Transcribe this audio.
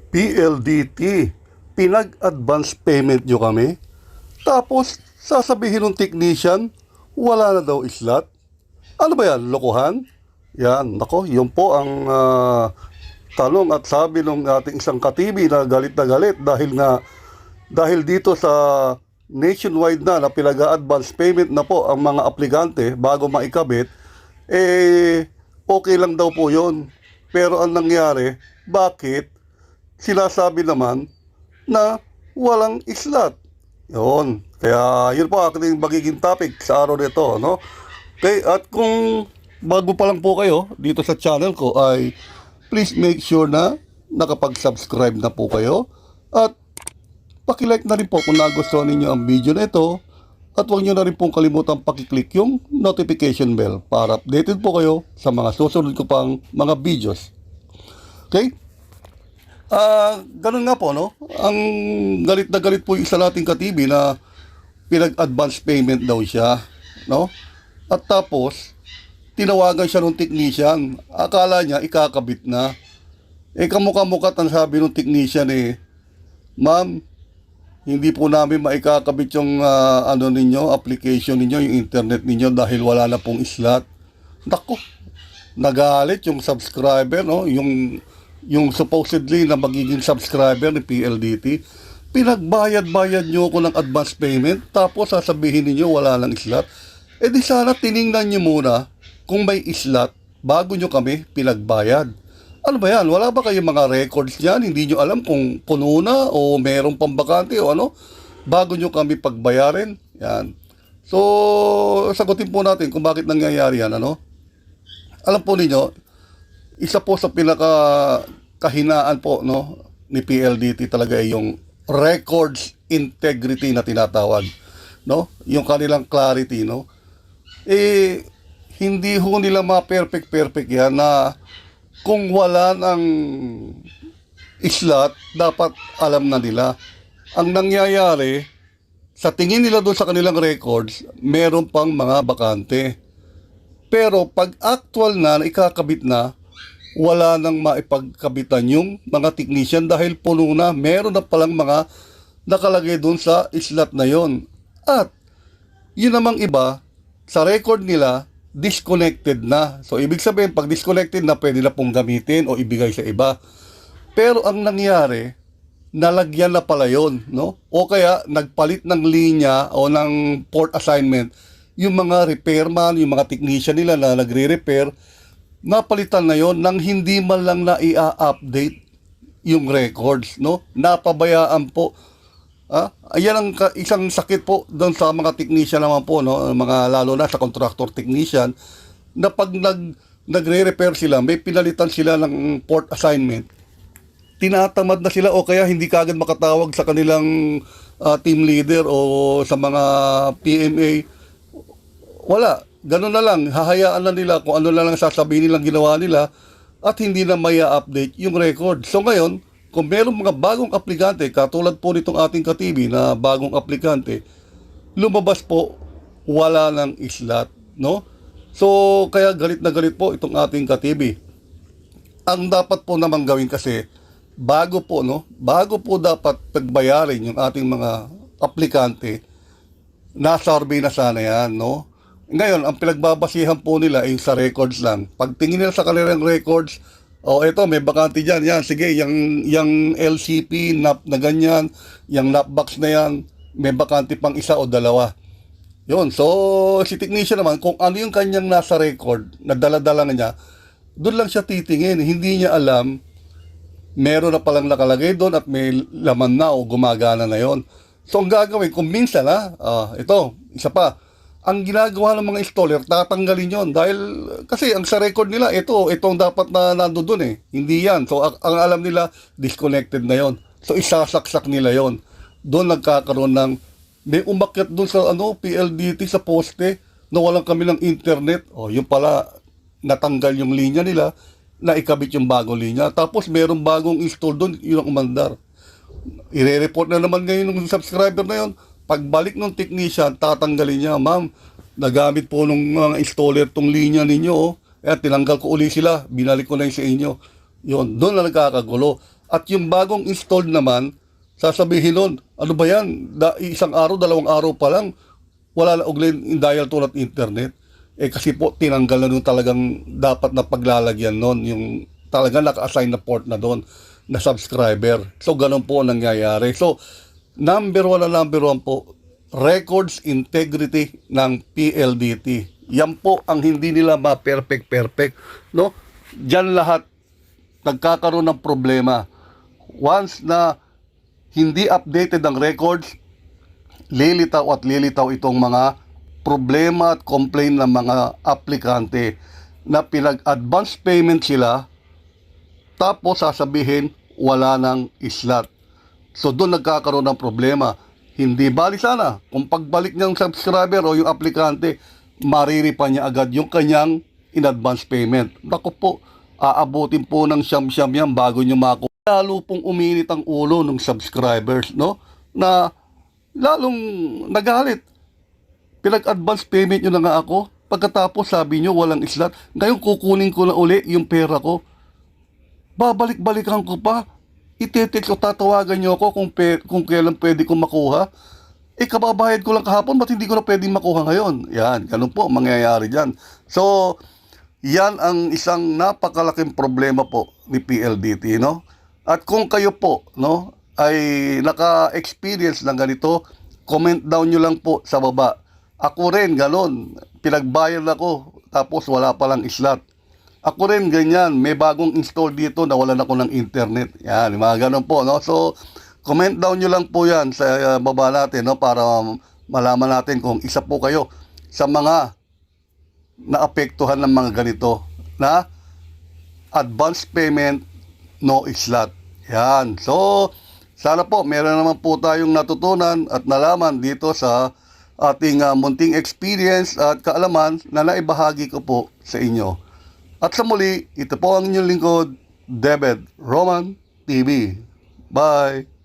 PLDT, pinag-advance payment nyo kami. Tapos, sasabihin ng technician, wala na daw slot. Ano ba yan? Lokohan? Yan, nako, yun po ang tanong at sabi ng ating isang katibi na galit dahil dito sa nationwide na pinag-advance payment na po ang mga aplikante bago maikabit, okay lang daw po yun. Pero ang nangyari, bakit sinasabi naman na walang slot? Yun. Kaya yun po aking magiging topic sa araw nito, no? Okay, at kung bago pa lang po kayo dito sa channel ko ay please make sure na nakapag-subscribe na po kayo at paki-like na rin po kung nagustuhan ninyo ang video na ito at huwag nyo na rin pong kalimutan paki-click yung notification bell para updated po kayo sa mga susunod ko pang mga videos. Okay? Ganun nga po, no? Ang galit na galit po yung isa nating katibi na pinag-advance payment daw siya, no? At tapos, tinawagan siya ng technician. Akala niya ikakabit na. Kamukha-mukha ang sabi ng technician ma'am, hindi po namin maikakabit yung application ninyo, yung internet ninyo dahil wala na pong slot. Naku, nagalit yung subscriber, no? Yung supposedly na magiging subscriber ni PLDT. Pinagbayad-bayad nyo ako ng advance payment tapos sasabihin ninyo wala lang slot. Di sana tiningnan nyo muna kung may slot bago nyo kami pinagbayad. Ano ba yan? Wala ba kayong mga records niyan? Hindi nyo alam kung puno na o merong pambakante o ano? Bago nyo kami pagbayarin? Yan. So, sagutin po natin kung bakit nangyayari yan, ano? Alam po ninyo, isa po sa pinaka-kahinaan po, no, ni PLDT talaga ay yung records integrity na tinatawag, no? Yung kanilang clarity, no? Hindi ho nila ma-perfect yan na kung wala ng slot, dapat alam na nila. Ang nangyayari, sa tingin nila doon sa kanilang records, meron pang mga bakante. Pero pag actual na ikakabit na, wala nang maipagkabitan yung mga technician dahil puno na, meron na palang mga nakalagay doon sa slot na yon. At yun namang iba, sa record nila, disconnected na. So, ibig sabihin, pag disconnected na, pwede na pong gamitin o ibigay sa iba. Pero ang nangyari, nalagyan na pala yun, no? O kaya, nagpalit ng linya o ng port assignment, yung mga repairman, yung mga technician nila na nagre-repair, napalitan na yon nang hindi man lang na i-update yung records, no? Napabayaan po. Ayan ang isang sakit po doon sa mga technician naman po, no? Mga lalo na sa contractor technician na pag nagre-repair sila, may pinalitan sila ng port assignment. Tinatamad na sila o kaya hindi kaagad makatawag sa kanilang team leader o sa mga PMA. Wala, ganun na lang, hahayaan na nila kung ano na lang sasabihin nilang ginawa nila at hindi na may update yung record. So ngayon, kung merong mga bagong aplikante, katulad po nitong ating katibi na bagong aplikante, lumabas po, wala ng slot, no? So, kaya galit na galit po itong ating katibi. Ang dapat po namang gawin kasi, bago po dapat pagbayarin yung ating mga aplikante, na-survey na sana yan, no? Ngayon, ang pinagbabasihan po nila ay sa records lang. Pag tingin nila sa kanilang records, eto, may bakante dyan. Yan, sige, yung LCP, NAP na ganyan, yung NAP box na yan, may bakante pang isa o dalawa. Yun, so, si technician naman, kung ano yung kanyang nasa record, na dala-dala na niya, doon lang siya titingin. Hindi niya alam, meron na palang nakalagay doon at may laman na o gumagana na yon. So, ang gagawin, kung minsan ito, isa pa, ang ginagawa ng mga installer, tatanggalin yon dahil kasi ang sa record nila, itong dapat na nandoon hindi yan. So, ang alam nila, disconnected na yon. So, isasaksak nila yon. Doon nagkakaroon ng, may umakyat doon sa PLDT sa poste na walang kami ng internet. Yung pala, natanggal yung linya nila, na ikabit yung bagong linya. Tapos, merong bagong install doon, yun ang umandar. I-report na naman ngayon ng subscriber na yon. Pagbalik ng technician, tatanggalin niya, ma'am, nagamit po ng mga installer tong linya ninyo, tinanggal ko uli sila, binalik ko na yung sa inyo. Yun, doon na nagkakagulo. At yung bagong installed naman, sasabihin nun, ano ba yan? Isang araw, 2 araw pa lang, wala na uglay yung dial tone at internet. Kasi po, tinanggal na nun talagang dapat na paglalagyan nun, yung talagang naka-assign na port na doon, na subscriber. So, ganun po ang nangyayari. So, number one po, records integrity ng PLDT. Yan po ang hindi nila ma-perfect, no? Diyan lahat nagkakaroon ng problema. Once na hindi updated ang records, lilitaw at lilitaw itong mga problema at complaint ng mga aplikante na pinag-advance payment sila, tapos sasabihin wala ng slot. So doon nagkakaroon ng problema. Hindi bali sana kung pagbalik ng subscriber o yung aplikante, mariripan niya agad yung kanyang in-advance payment. Naku po, aabutin po ng siyam-siyam yan bago nyo makuha. Lalo pong uminit ang ulo ng subscribers, no? Na lalong nagalit. Pinag-advance payment nyo na nga ako. Pagkatapos sabi nyo walang slot. Ngayon kukunin ko na uli yung pera ko. Babalik-balikan ko pa. Itetext o tatawagan nyo ako kung kailan pwede kong makuha. Kababayad ko lang kahapon, ba't hindi ko na pwedeng makuha ngayon? Yan, ganun po mangyayari dyan. So, yan ang isang napakalaking problema po ni PLDT, no? At kung kayo po, no, ay naka-experience ng ganito, comment down nyo lang po sa baba. Ako rin, ganun. Pinagbayad ako, tapos wala palang slot. Ako rin, ganyan. May bagong install dito na wala na ako ng internet. Yan, mga ganun po, no? So, comment down nyo lang po yan sa baba natin, no, para malaman natin kung isa po kayo sa mga naapektuhan ng mga ganito na advance payment, no slot. Yan. So, sana po meron naman po tayong natutunan at nalaman dito sa ating munting experience at kaalaman na naibahagi ko po sa inyo. At sa muli, ito po ang inyong lingkod, David Roman TV. Bye!